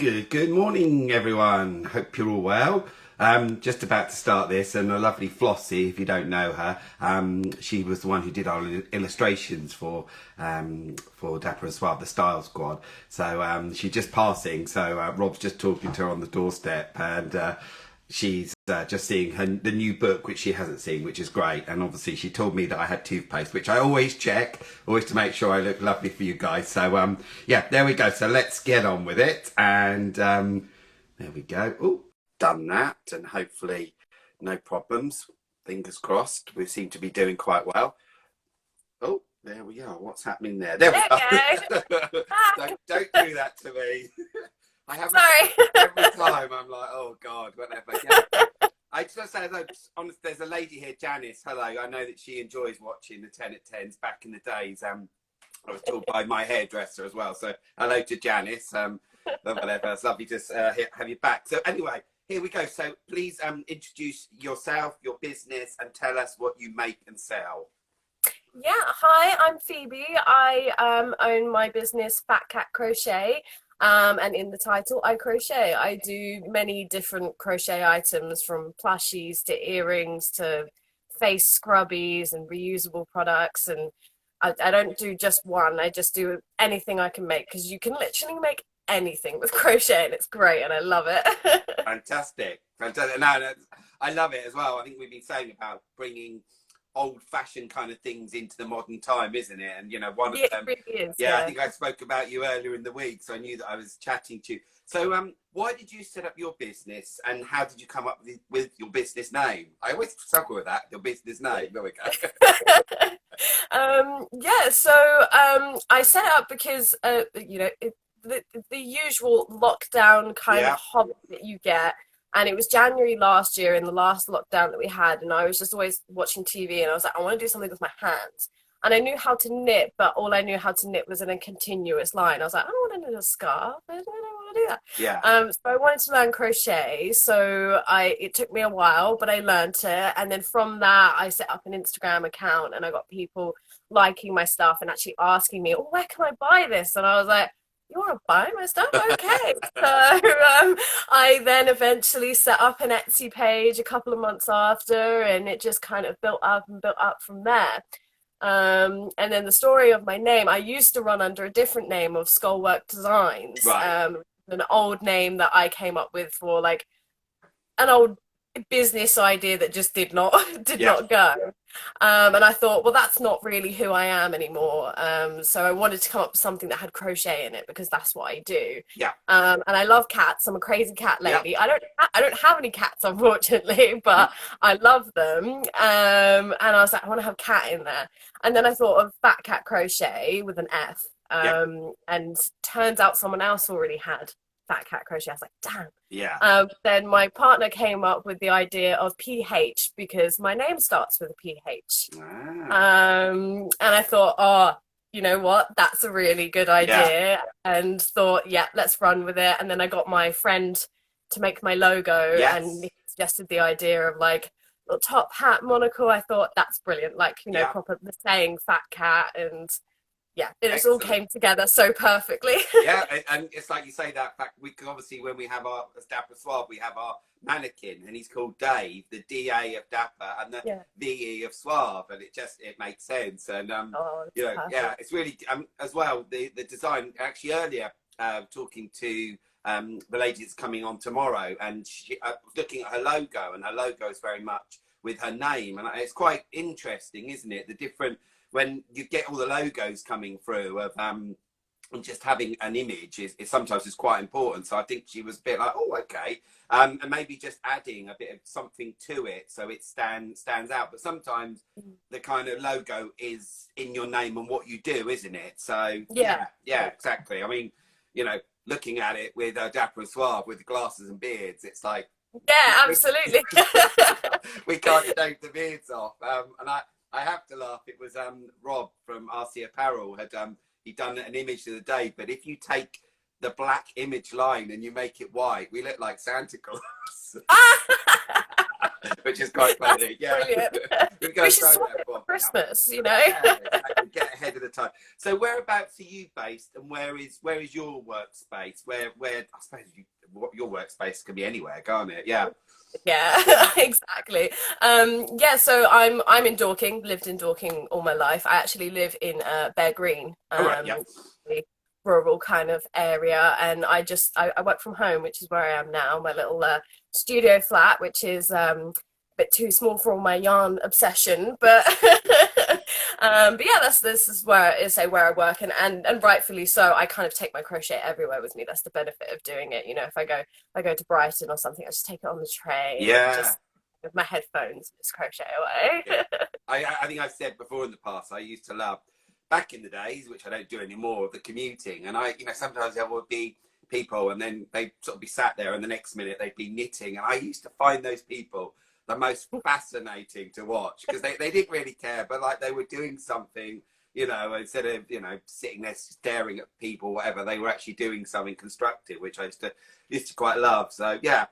Good morning, everyone. Hope you're all well. Just about to start this, and a lovely Flossie, if you don't know her, she was the one who did our illustrations for Dapper Suave, the Style Squad. So she's just passing. So Rob's just talking to her on the doorstep, and she's just seeing the new book, which she hasn't seen, which is great. And obviously she told me that I had toothpaste, which I always check, always to make sure I look lovely for you guys. So yeah, there we go. So let's get on with it. And there we go. Oh, done that. And hopefully no problems. Fingers crossed. We seem to be doing quite well. Oh, there we are. What's happening there? There we go. Don't do that to me. I have every time. I'm like, oh God, whatever. Yeah. I just want to say, though, honestly, there's a lady here, Janice. Hello. I know that she enjoys watching the 10 at 10s back in the days. I was told by my hairdresser as well. So hello to Janice. Whatever. It's lovely to have you back. So anyway, here we go. So please introduce yourself, your business, and tell us what you make and sell. Yeah, hi, I'm Phoebe. I own my business, Phat Cat Crochet. And in the title, I crochet. I do many different crochet items, from plushies to earrings to face scrubbies and reusable products. And I don't do just one. I just do anything I can make, because you can literally make anything with crochet, and it's great, and I love it. Fantastic. Fantastic. No, I love it as well. I think we've been saying about bringing old-fashioned kind of things into the modern time, isn't it? And you know, one of them, it really is, yeah, I think I spoke about you earlier in the week, so I knew that I was chatting to you. So why did you set up your business, and how did you come up with your business name? I always struggle with that, your business name. There we go. Yeah, so I set it up because you know, the usual lockdown kind of hobby that you get. And it was January last year, in the last lockdown that we had, and I was just always watching TV, and I was like, I want to do something with my hands. And I knew how to knit, but all I knew how to knit was in a continuous line. I was like, I don't want to knit a scarf. I don't want to do that. Yeah. So I wanted to learn crochet. So it took me a while, but I learned it. And then from that, I set up an Instagram account, and I got people liking my stuff and actually asking me, oh, where can I buy this? And I was like, you want to buy my stuff? Okay. So I then eventually set up an Etsy page a couple of months after, and it just kind of built up and built up from there. And then the story of my name, I used to run under a different name of Skullwork Designs, Right. an old name that I came up with for like an old business idea that just did not go. And I thought, well, that's not really who I am anymore. So I wanted to come up with something that had crochet in it, because that's what I do. Yeah. And I love cats. I'm a crazy cat lady. I don't have any cats, unfortunately, but I love them. And I was like, I want to have cat in there. And then I thought of Phat Cat Crochet with an F. And turns out someone else already had Phat Cat Crochet. I was like, damn. Yeah. Then my partner came up with the idea of PH, because my name starts with a PH. And I thought, oh, you know what? That's a really good idea. And thought, yeah, let's run with it. And then I got my friend to make my logo, and he suggested the idea of like little top hat monocle. I thought that's brilliant. Like, you know, proper the saying Phat Cat, and yeah, it all came together so perfectly. Yeah, and it's like you say that fact. We can obviously, when we have our Dapper Suave, we have our mannequin, and he's called Dave, the DA of Dapper, and the VE of Suave, and it makes sense. And you know, yeah, it's really as well the design. Actually, earlier talking to the lady that's coming on tomorrow, and she was looking at her logo, and her logo is very much with her name, and it's quite interesting, isn't it? The different, when you get all the logos coming through of and just having an image is sometimes is quite important. So I think she was a bit like, oh, okay, and maybe just adding a bit of something to it so it stands out. But sometimes the kind of logo is in your name and what you do, isn't it? So yeah, exactly. I mean, you know, looking at it with Dapper Suave with the glasses and beards, it's like, yeah, absolutely. we can't shave the beards off. And I have to laugh. It was Rob from RC Apparel had he'd done an image the other day. But if you take the black image line and you make it white, we look like Santa Claus. which is quite funny. Yeah, Brilliant. we go We should try swap that it for for Christmas, you know. yeah, exactly. Get ahead of the time. So whereabouts are you based, and where is your workspace? Where I suppose your workspace can be anywhere, can't it? Yeah. Yeah, exactly. Yeah, so I'm in Dorking, lived in Dorking all my life. I actually live in Bear Green, All right. Yeah. really rural kind of area, and I work from home, which is where I am now, my little studio flat, which is a bit too small for all my yarn obsession, but but yeah, this is where I work, and rightfully so. I kind of take my crochet everywhere with me. That's the benefit of doing it. You know, if I go to Brighton or something, I just take it on the train and Yeah. just with my headphones just crochet Yeah. away. I think I've said before in the past, I used to love back in the days, which I don't do anymore, the commuting. And sometimes there would be people and then they'd sort of be sat there and the next minute they'd be knitting. And I used to find those people the most fascinating to watch because they didn't really care, but like they were doing something, instead of, sitting there staring at people, whatever, they were actually doing something constructive, which I used to quite love. So yeah.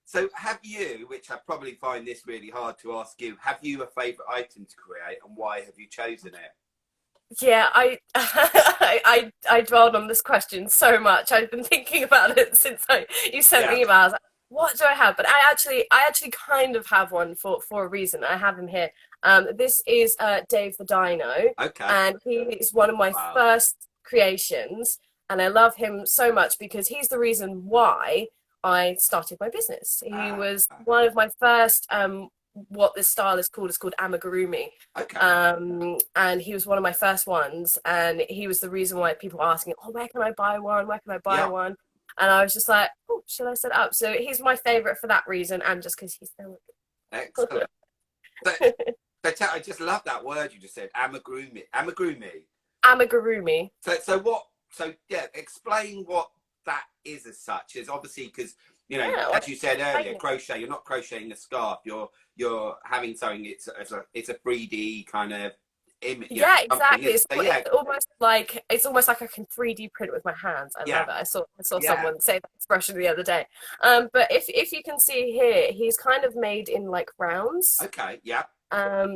So have you, which I probably find this really hard to ask you, have you a favourite item to create and why have you chosen it? Yeah, I dwelled on this question so much. I've been thinking about it since you sent Yeah. me emails. What do I have? But I actually kind of have one for a reason. I have him here. This is Dave the Dino, Okay. and he is one of my Wow. first creations, and I love him so much because he's the reason why I started my business. He was one of my first what this style is called. It's called amigurumi. Okay. And he was one of my first ones, and he was the reason why people are asking, oh, where can I buy one? Where can I buy Yeah. one? And I was just like, oh, should I set it up? So he's my favorite for that reason, and just because he's so Excellent. So, I just love that word you just said, amigurumi. Amigurumi. amigurumi. So what? So yeah, explain what that is as such. Is obviously because Yeah, as you said earlier, explain it. crochet. You're not crocheting a scarf. You're having something. It's a 3D kind of image. Yeah, Something. exactly. So yeah, It's almost like I can 3D print with my hands. I yeah, love it. I saw yeah. someone say that expression the other day. But if you can see here, he's kind of made in like rounds. Okay, yeah,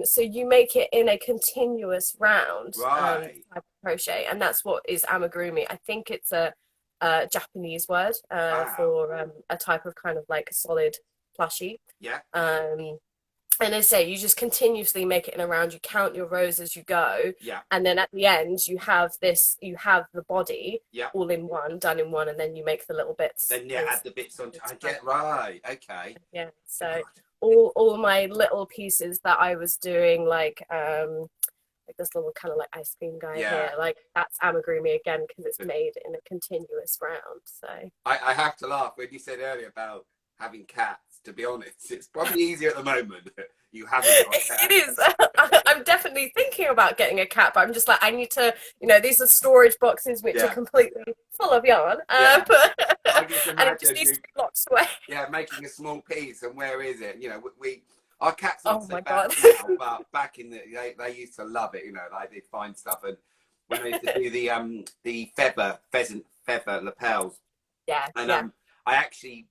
So you make it in a continuous round right. type of crochet, and that's what is amigurumi. I think it's a Japanese word Wow. for a type of kind of like solid plushie. Yeah, And as I say, you just continuously make it in a round. You count your rows as you go, yeah, and then at the end you have the body yeah. all in one, done in one, and then you make the little bits. Then yeah, add the bits on. I get right. Okay. Yeah. So God. all my little pieces that I was doing, like this little kind of like ice cream guy Yeah. here, like that's amigurumi again because it's made in a continuous round. So I have to laugh when you said earlier about having cats. To be honest, it's probably easier at the moment. You haven't got cats. it is. I'm definitely thinking about getting a cat, but I'm just like, I need to, these are storage boxes which Yeah. are completely full of yarn, Yeah. I and just it imagine just needs you, to be locked away. yeah, making a small piece, and where is it? We our cats aren't Oh so my bad God. now, but back in they used to love it. Like they'd find stuff, and when they used to do the pheasant feather lapels, Yeah, and yeah. I actually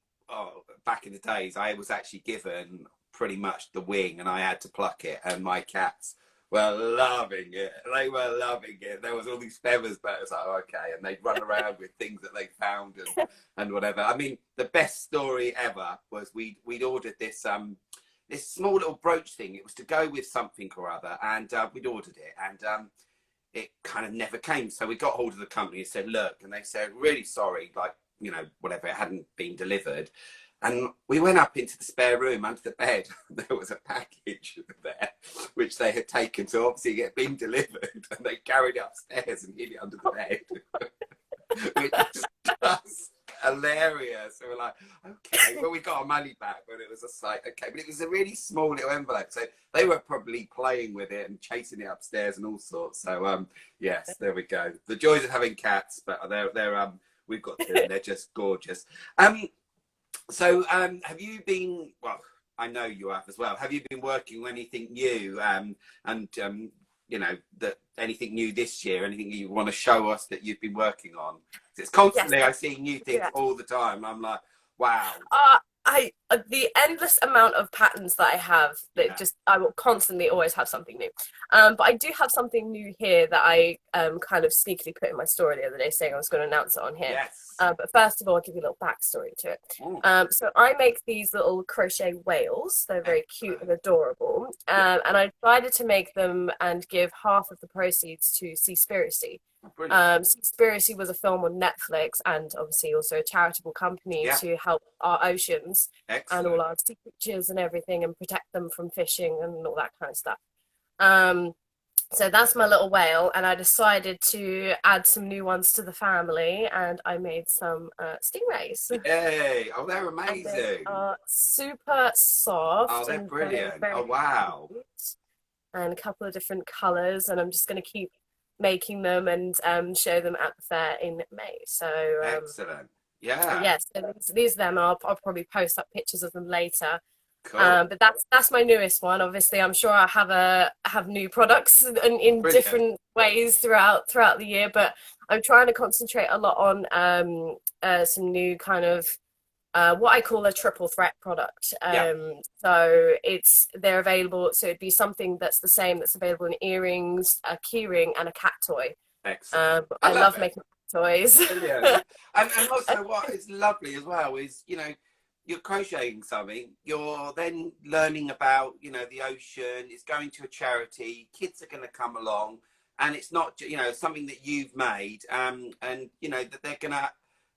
back in the days I was actually given pretty much the wing, and I had to pluck it, and my cats were loving it. They were loving it. There was all these feathers, but it was like, okay, and they'd run around with things that they found and whatever. I mean, the best story ever was we'd ordered this this small little brooch thing. It was to go with something or other, and we'd ordered it, and it kind of never came. So we got hold of the company and said, look, and they said, really sorry, like, whatever, it hadn't been delivered. And we went up into the spare room under the bed. There was a package there, which they had taken. So obviously it had been delivered, and they carried it upstairs and hid it under the bed, which was just hilarious. So we're like, okay, well, we got our money back, but it was just like, okay, but it was a really small little envelope. So they were probably playing with it and chasing it upstairs and all sorts. So yes, there we go. The joys of having cats, but they're we've got two, and they're just gorgeous. So have you been, well, I know you have as well, have you been working on anything new, and that anything new this year, anything you want to show us that you've been working on? It's constantly, Yes. I see new things all the time. I'm like, wow. the endless amount of patterns that I have, that just I will constantly always have something new. But I do have something new here that I kind of sneakily put in my story the other day, saying I was going to announce it on here. Yes. But first of all, I'll give you a little backstory to it. So I make these little crochet whales. They're very cute and adorable. And I decided to make them and give half of the proceeds to Seaspiracy. Seaspiracy was a film on Netflix, and obviously also a charitable company to help our oceans and all our sea creatures and everything, and protect them from fishing and all that kind of stuff. So that's my little whale, and I decided to add some new ones to the family, and I made some stingrays. Yay! Oh, they're amazing. They are super soft. Oh, they're brilliant. Oh, wow. And a couple of different colours, and I'm just going to keep making them and show them at the fair in May. So excellent. Yeah. Yes, these of them. I'll probably post up pictures of them later. Cool. But that's my newest one. Obviously, I'm sure I have new products in different ways throughout the year. But I'm trying to concentrate a lot on some new kind of what I call a triple threat product. So they're available. So it'd be something that's the same that's available in earrings, a keyring, and a cat toy. Excellent. I love making toys. Brilliant. And also what is lovely as well is, you know, you're crocheting something, you're then learning about, you know, the ocean, it's going to a charity, kids are going to come along, and it's not, you know, something that you've made, and, you know, that they're going to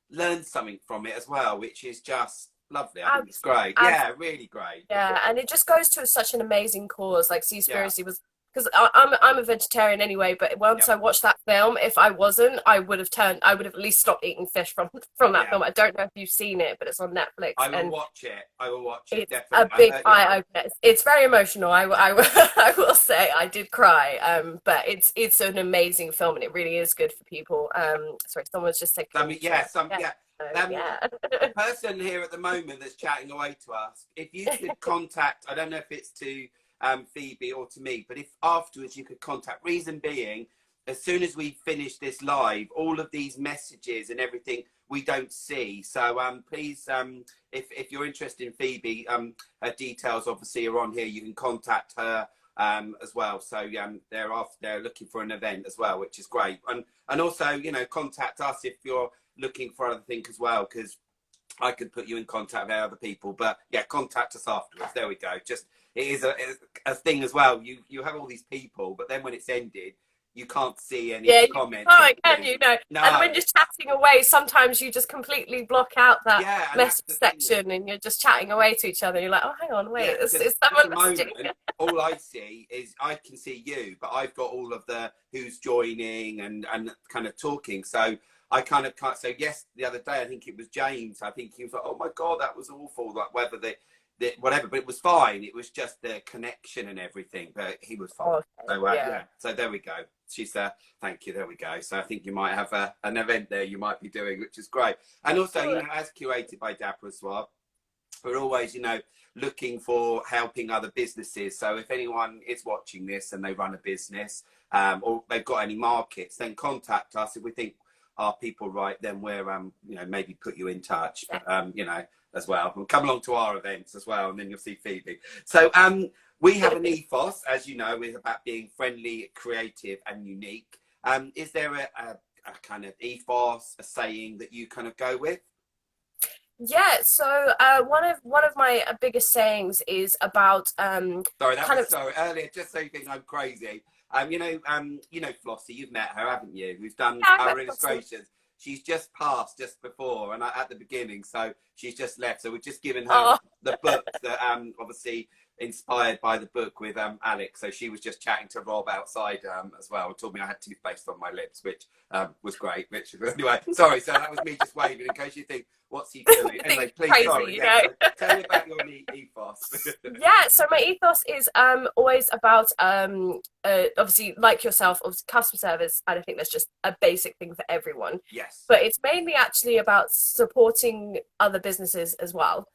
learn something from it as well, which is just lovely. I think it's great. Yeah, really great. Yeah, and it just goes to such an amazing cause. Like Seaspiracy was, because I'm a vegetarian anyway, but once I watched that film, if I wasn't, I would have at least stopped eating fish from that film. I don't know if you've seen it, but it's on Netflix. I will watch it. It's definitely. A big eye opener. It's very emotional. I will say I did cry. But it's an amazing film, and it really is good for people. Sorry, someone's just taking. The person here at the moment that's chatting away to us, if you could contact, I don't know if it's to Phoebe or to me, but if afterwards you could contact, reason being, as soon as we finish this live, all of these messages and everything we don't see. So please, if you're interested in Phoebe, her details obviously are on here. You can contact her as well. So they're looking for an event as well, which is great. And also, you know, contact us if you're looking for other things as well, because I could put you in contact with other people. But yeah, contact us afterwards. There we go. Just it is a thing as well. You have all these people, but then when it's ended, you can't see any comments. Oh, can you? No. And when you're chatting away, sometimes you just completely block out that message section, and you're just chatting away to each other. You're like, oh, hang on, wait, is someone messaging? All I see is I can see you, but I've got all of the who's joining and kind of talking. So I kind of can't. So yes, the other day I think it was James. I think he was like, "Oh my god, that was awful." Like whether whatever, but it was fine. It was just the connection and everything, but he was fine. So so there we go. She's thank you. There we go. So I think you might have an event there you might be doing, which is great. And also, you know, as curated by Dapper Suave, we're always, you know, looking for helping other businesses. So if anyone is watching this and they run a business or they've got any markets, then contact us. If we think are people right, then we're you know, maybe put you in touch, you know, as well. We'll come along to our events as well, and then you'll see Phoebe. So we have an ethos, as you know, is about being friendly, creative and unique. Is there a kind of ethos, a saying that you kind of go with? Yeah, so one of my biggest sayings is about sorry, earlier, just so you think I'm crazy. You know Flossie, you've met her, haven't you? We've done our illustrations. She's just passed just before and at the beginning, so she's just left. So we've just given her the book that obviously inspired by the book with Alex. So she was just chatting to Rob outside as well. Told me I had toothpaste on my lips, which was great. Which anyway, sorry. So that was me just waving in case you think, what's he doing? Anyway, please, crazy, sorry. you know? So tell me about your ethos. So my ethos is always about obviously, like yourself, obviously customer service, and I think that's just a basic thing for everyone. Yes. But it's mainly actually about supporting other businesses as well.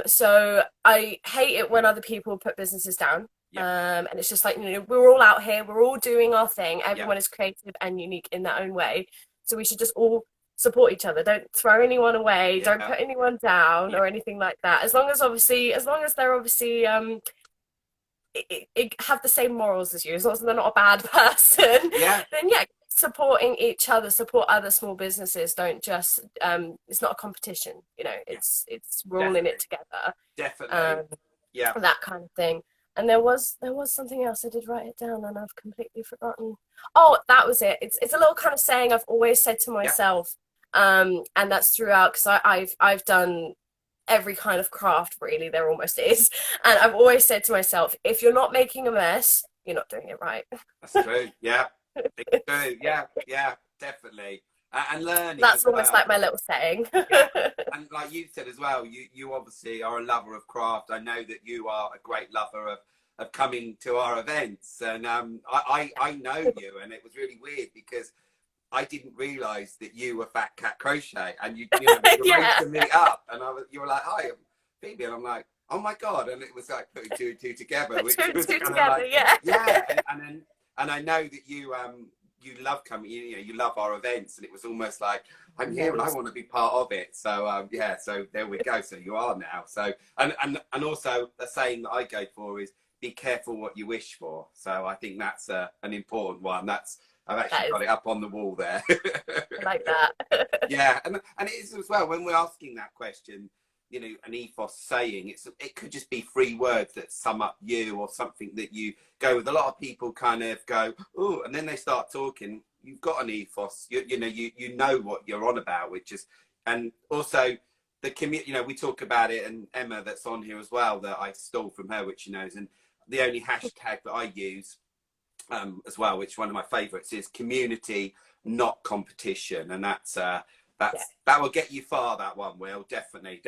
So I hate it when other people put businesses down. And it's just like, you know, we're all out here, we're all doing our thing. Everyone is creative and unique in their own way. So we should just all support each other. Don't throw anyone away. Don't Yeah. put anyone down Yeah. or anything like that. As long as they're obviously have the same morals as you, as long as they're not a bad person, Yeah. then yeah, supporting each other, support other small businesses. Don't just it's not a competition, you know. Yeah. We're all in it Definitely. together, Definitely. um, Yeah. that kind of thing. And there was something else. I did write it down and I've completely forgotten. Oh, that was it. It's a little kind of saying I've always said to Yeah. myself, and that's throughout because I've done every kind of craft really there almost is, and I've always said to myself, if you're not making a mess, you're not doing it right. That's true. Yeah. It's true. Yeah. Yeah. Definitely. And learning as That's almost like well. my little saying. Yeah. And like you said as well, you obviously are a lover of craft. I know that you are a great lover of coming to our events. And I know you, and it was really weird because I didn't realise that you were Phat Cat Crochet, and you know we arranged Yeah. to meet up, and you were like, "Hi, I'm Phoebe," and I'm like, "Oh my god!" And it was like putting two and two together, which Two and was two kind of together, like, yeah. yeah. And I know that you love coming, you know, you love our events, and it was almost like I'm here and I want to be part of it. So yeah, so there we go. So you are now. So and also the saying that I go for is be careful what you wish for. So I think that's an important one. That's I've actually That is, got it up on the wall there. I like that. Yeah, and it is as well when we're asking that question. You know, an ethos saying it could just be three words that sum up you or something that you go with. A lot of people kind of go, oh, and then they start talking. You've got an ethos. You know what you're on about, which is, and also the community. You know, we talk about it, and Emma that's on here as well that I stole from her, which she knows, and the only hashtag that I use as well, which one of my favourites is community, not competition, and Yeah. that will get you far. That one will definitely.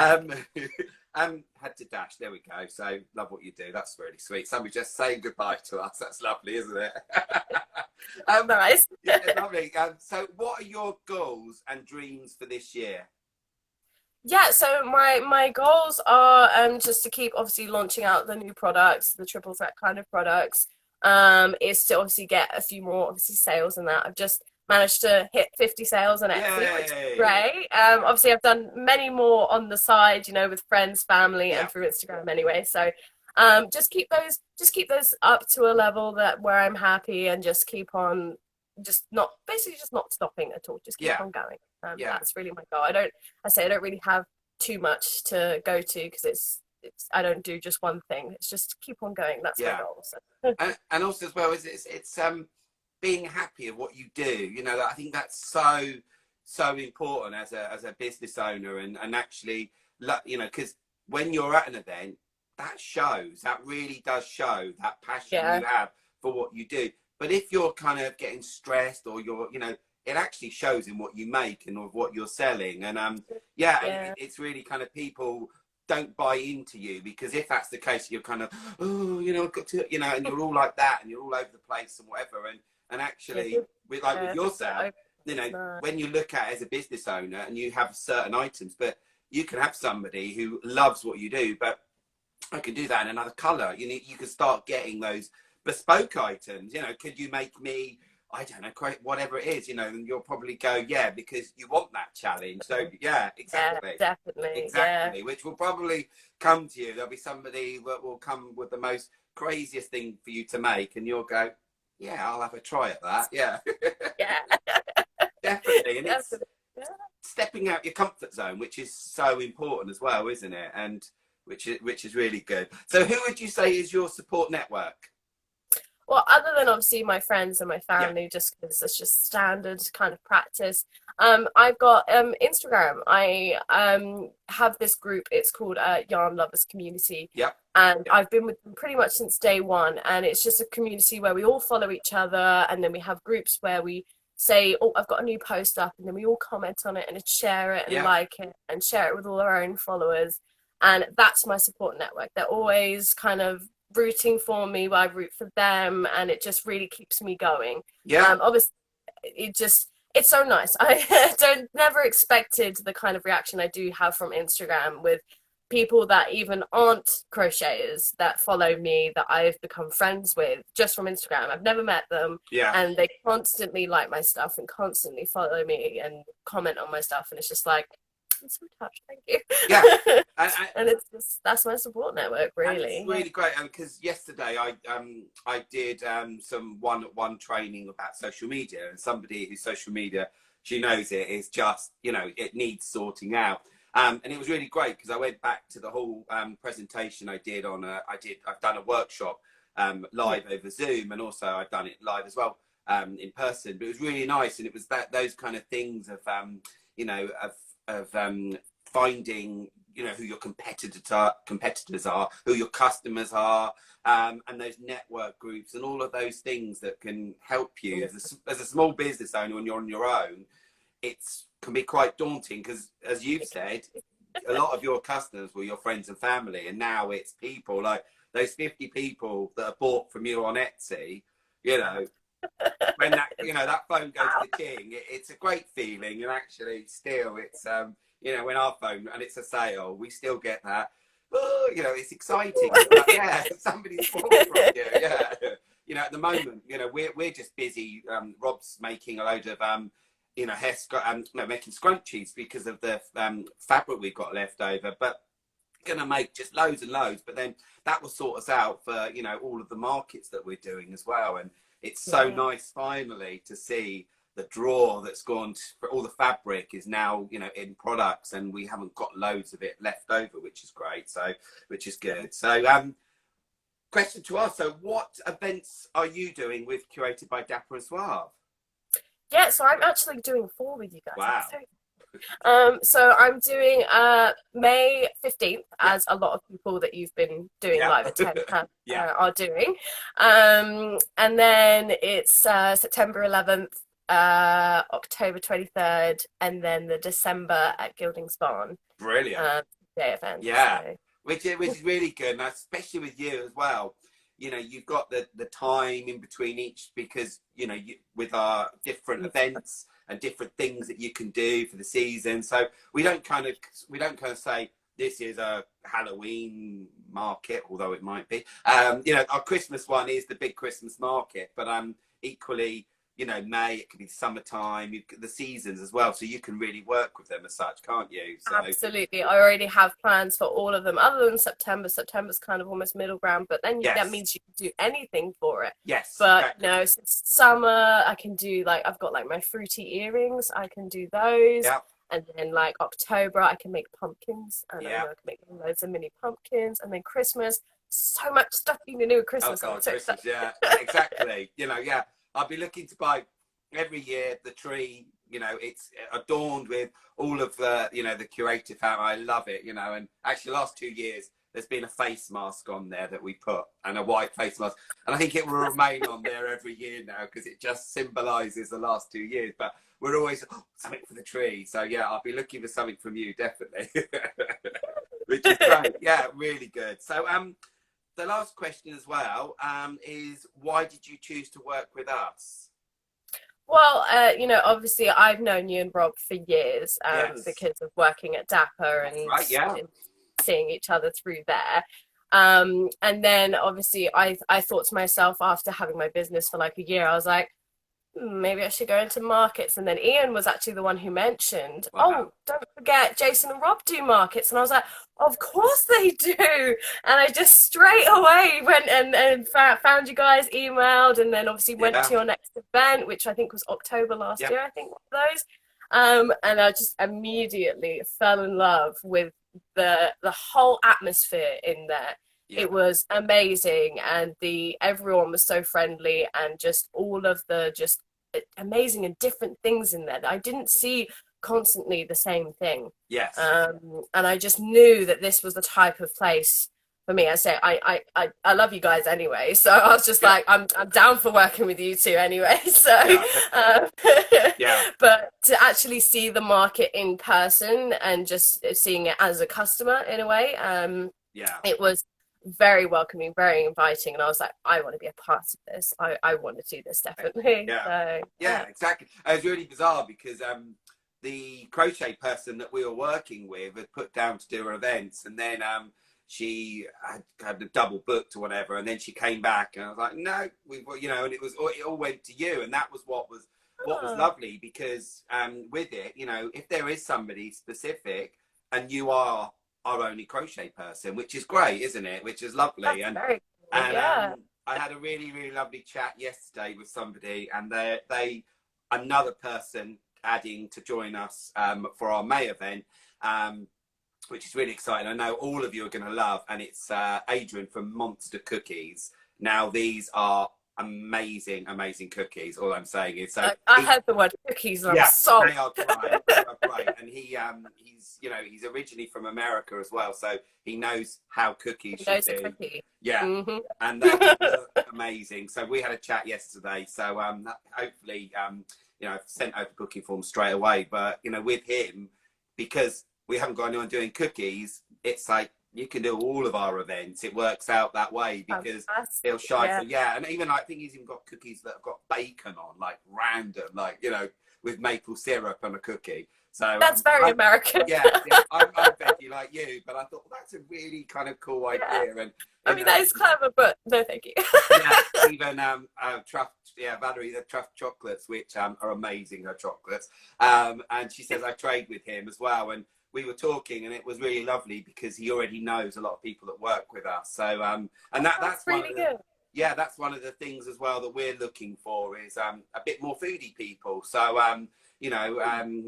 Had to dash. There we go. So love what you do. That's really sweet. Somebody just saying goodbye to us. That's lovely, isn't it? Nice. Yeah, lovely. So, what are your goals and dreams for this year? Yeah, so my goals are just to keep obviously launching out the new products, the triple threat kind of products. Is to obviously get a few more obviously sales and that. I've just managed to hit 50 sales on Etsy, which is Yay! great. Obviously I've done many more on the side, you know, with friends, family, Yeah, and through Instagram anyway. So just keep those up to a level that where I'm happy and just keep on just not stopping at all. Just keep yeah, on going. yeah, That's really my goal. I don't really have too much to go to because it's I don't do just one thing. It's just keep on going. That's my yeah. goal. So. And also as well is it's being happy of what you do. You know, I think that's so important as a business owner, and actually, you know, because when you're at an event, that shows. That really does show that passion Yeah, you have for what you do. But if you're kind of getting stressed, or you know, it actually shows in what you make and of what you're selling. And yeah, and yeah, it's really kind of people don't buy into you, because if that's the case, you're kind of, oh, you know, I've got to, you know, and you're all like that, and you're all over the place and whatever. And yeah, actually, with like with yeah. yourself, you know, No. when you look at it as a business owner and you have certain items, but you can have somebody who loves what you do, but I can do that in another color. You can start getting those bespoke items. You know, could you make me, I don't know, create whatever it is, you know, and you'll probably go, yeah, because you want that challenge. So yeah, Yeah, exactly. definitely. Yeah, Exactly, which will probably come to you. There'll be somebody that will come with the most craziest thing for you to make, and you'll go, yeah, I'll have a try at that. Yeah, yeah, definitely. And it's definitely. Yeah. stepping out your comfort zone, which is so important as well, isn't it? And which is really good. So, who would you say is your support network? Well, other than obviously my friends and my Yeah, family, just because it's just standard kind of practice, I've got Instagram. I have this group. It's called Yarn Lovers Community, yeah, and yeah, I've been with them pretty much since day one. And it's just a community where we all follow each other, and then we have groups where we say, "Oh, I've got a new post up," and then we all comment on it and share it and yeah, like it and share it with all our own followers. And that's my support network. They're always kind of rooting for me while I root for them, and it just really keeps me going. yeah, Obviously it's so nice. I don't never expected the kind of reaction I do have from Instagram with people that even aren't crocheters that follow me that I've become friends with just from Instagram. I've never met them, Yeah. and they constantly like my stuff and constantly follow me and comment on my stuff, and it's just like, I'm so touched, thank you. Yeah. And it's just, that's my support network, And it's really. really great, because yesterday I did some one-on-one training about social media, and somebody whose social media, she knows it is just, you know, it needs sorting out. And it was really great because I went back to the whole presentation I did on I've done a workshop live over Zoom, and also I've done it live as well in person. But it was really nice, and it was those kind of things of you know, of finding, you know, who your competitors are, who your customers are, and those network groups and all of those things that can help you as a small business owner when you're on your own. It's can be quite daunting because, as you've said, a lot of your customers were your friends and family, and now it's people like those 50 people that are bought from you on Etsy. You know, when that, you know, that phone goes to King, it's a great feeling. And actually, still, it's you know, when our phone and it's a sale, we still get that. Oh, you know, it's exciting. Like, yeah, somebody's bought from you. Yeah, you know, at the moment, you know, we're just busy. Rob's making a load of you know, making scrunchies because of the fabric we've got left over, but gonna make just loads and loads. But then that will sort us out for, you know, all of the markets that we're doing as well. And it's so nice finally to see the drawer that's gone for all the fabric is now, you know, in products, and we haven't got loads of it left over, which is great. So, which is good. So question to us, so what events are you doing with Curated by Dapper and Suave? Yeah, so I'm actually doing 4 with you guys. Wow. So I'm doing May 15th, as a lot of people that you've been doing live at 10 are doing. And then it's September 11th, October 23rd, and then the December at Gilding's Barn. Brilliant. Day event. Yeah. So. Which is really good, and especially with you as well. You know, you've got the time in between each, because, you know, with our different events and different things that you can do for the season. So we don't kind of say this is a Halloween market, although it might be. You know, our Christmas one is the big Christmas market, but equally, you know, May, it could be summertime, the seasons as well. So you can really work with them as such, can't you? So. Absolutely. I already have plans for all of them, other than September. September's kind of almost middle ground, but then that means you can do anything for it. Yes. But exactly. No, since summer, I can do, like, I've got like my fruity earrings. I can do those. Yep. And then like October, I can make pumpkins. And I know I can make loads of mini pumpkins. And then Christmas, so much stuff you can do with Christmas. Oh God, Christmas, yeah, exactly. You know, yeah. I'll be looking to buy every year the tree, you know, it's adorned with all of the, you know, the curated family. I love it, you know. And actually, the last 2 years, there's been a face mask on there that we put, and a white face mask. And I think it will remain on there every year now, because it just symbolises the last 2 years. But we're always, something for the tree. So, yeah, I'll be looking for something from you, definitely. Which is great. Yeah, really good. So, the last question as well is, why did you choose to work with us? Well, you know, obviously I've known you and Rob for years because of working at Dapper and seeing each other through there. And then obviously I thought to myself, after having my business for like a year, I was like, maybe I should go into markets. And then Ian was actually the one who mentioned, oh, don't forget Jason and Rob do markets. And I was like, of course they do. And I just straight away went and found you guys, emailed, and then obviously went to your next event, which I think was October last year, I think, one of those. And I just immediately fell in love with the whole atmosphere in there. It was amazing, and everyone was so friendly, and just all of the just amazing and different things in there that I didn't see constantly the same thing. Yes. And I just knew that this was the type of place for me. I say I love you guys anyway, so I was just like, I'm down for working with you two anyway. So but to actually see the market in person and just seeing it as a customer in a way, it was very welcoming, very inviting, and I was like, I want to be a part of this. I want to do this, definitely. Yeah, exactly. It was really bizarre because the crochet person that we were working with had put down to do her events, and then she had a double booked or whatever, and then she came back, and I was like, no, and it all went to you, and that was what was lovely, because with it, if there is somebody specific, and you are our only crochet person, which is great, isn't it? Which is lovely. That's very cool. Yeah. I had a really, really lovely chat yesterday with somebody, and another person adding to join us for our May event, which is really exciting. I know all of you are going to love, and it's Adrian from Monster Cookies. Now, these are amazing, amazing cookies. All I'm saying is, I heard the word cookies, and I'm sorry. They are great. They are great. And he's originally from America as well, so he knows how cookies should do. Cookie. Yeah, mm-hmm. And they look amazing. So we had a chat yesterday. So hopefully, I've sent over booking form straight away. But with him, because we haven't got anyone doing cookies, it's like, you can do all of our events. It works out that way, because he'll shine. Yeah. And even I think he's even got cookies that have got bacon on, like random, like, with maple syrup on a cookie. So that's very American. I'm Becky like you, but I thought, well, that's a really kind of cool idea. And I mean, that is clever, but no, thank you. Even Valerie, the Truff chocolates, which are amazing, her chocolates. And she says I trade with him as well, and we were talking, and it was really lovely, because he already knows a lot of people that work with us. So and that's really good. Yeah, that's one of the things as well that we're looking for, is a bit more foodie people. So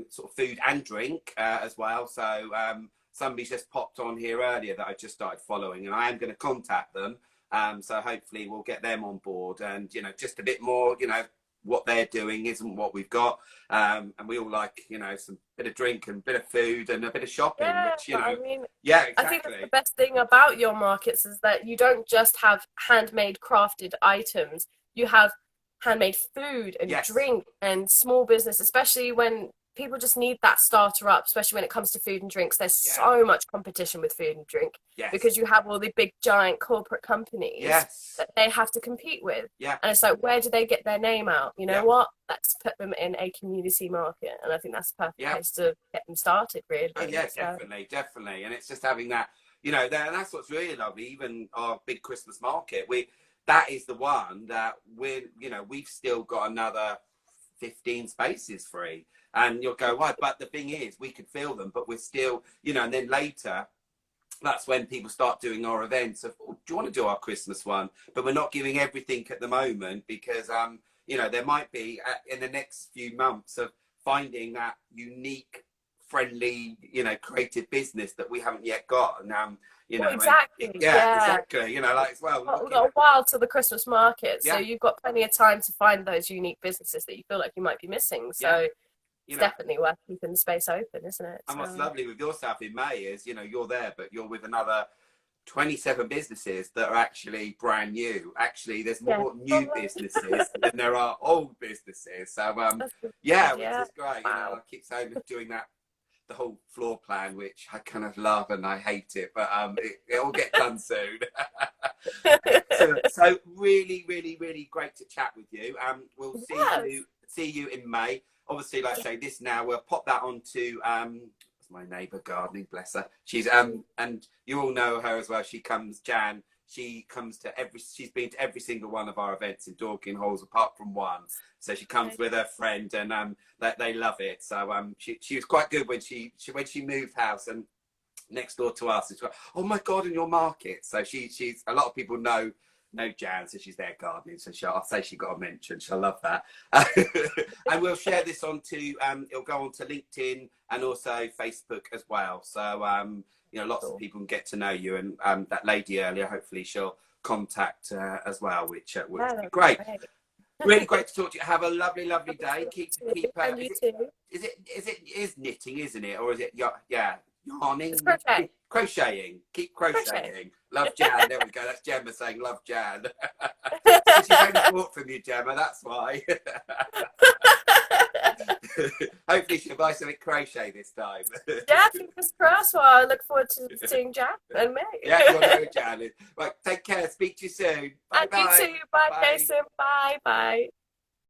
sort of food and drink as well. So somebody's just popped on here earlier that I just started following, and I am going to contact them. So hopefully we'll get them on board, and just a bit more, what they're doing isn't what we've got, and we all like some bit of drink and bit of food and a bit of shopping, which I mean, exactly. I think that's the best thing about your markets, is that you don't just have handmade crafted items, you have handmade food and drink and small business, especially when people just need that starter up, especially when it comes to food and drinks. There's so much competition with food and drink, because you have all the big giant corporate companies that they have to compete with. And it's like, where do they get their name out? You know what? Let's put them in a community market, and I think that's the perfect place to get them started, really. Oh, yeah, definitely. And it's just having that, and that's what's really lovely. Even our big Christmas market, that is the one that we've still got another 15 spaces free. And you'll go, why? But the thing is, we could fill them, but we're still, and then later, that's when people start doing our events of, do you want to do our Christmas one? But we're not giving everything at the moment, because, there might be in the next few months of finding that unique, friendly, creative business that we haven't yet got. And, exactly. Exactly. Like as well. We've got a while to the Christmas market, so you've got plenty of time to find those unique businesses that you feel like you might be missing. So it's definitely worth keeping the space open, isn't it? And what's lovely with your stuff in May is, you're there, but you're with another 27 businesses that are actually brand new. Actually, there's more new businesses than there are old businesses. So, which is great. Wow. I keep saying doing that, the whole floor plan, which I kind of love and I hate it, but it will get done soon. So really, really, really great to chat with you. We'll see you in May. Obviously, like I say, this now we'll pop that onto my neighbour gardening, bless her. She's and you all know her as well. She's been to every single one of our events in Dorking Halls apart from one. So she comes with her friend, and they love it. So she was quite good when she moved house, and next door to us, it's like, oh my god, in your market. So she's a lot of people know Jan, so she's there gardening, so I'll say she got a mention. She'll love that. And we'll share this onto it'll go onto LinkedIn and also Facebook as well, so lots of people can get to know you, and that lady earlier, hopefully she'll contact as well, which would be great. Really great to talk to you. Have a lovely day. Keep and you too. Is knitting, isn't it, or is it yarning? It's crocheting. Keep crocheting. Love Jan. There we go. That's Gemma saying love Jan. She's only bought from you, Gemma. That's why. Hopefully she'll buy something crochet this time. Yeah, fingers crossed. Well, I look forward to seeing Jan and me. Yeah, you'll know Jan. Right, take care. Speak to you soon. Bye. And you too. Bye, Jason. Bye.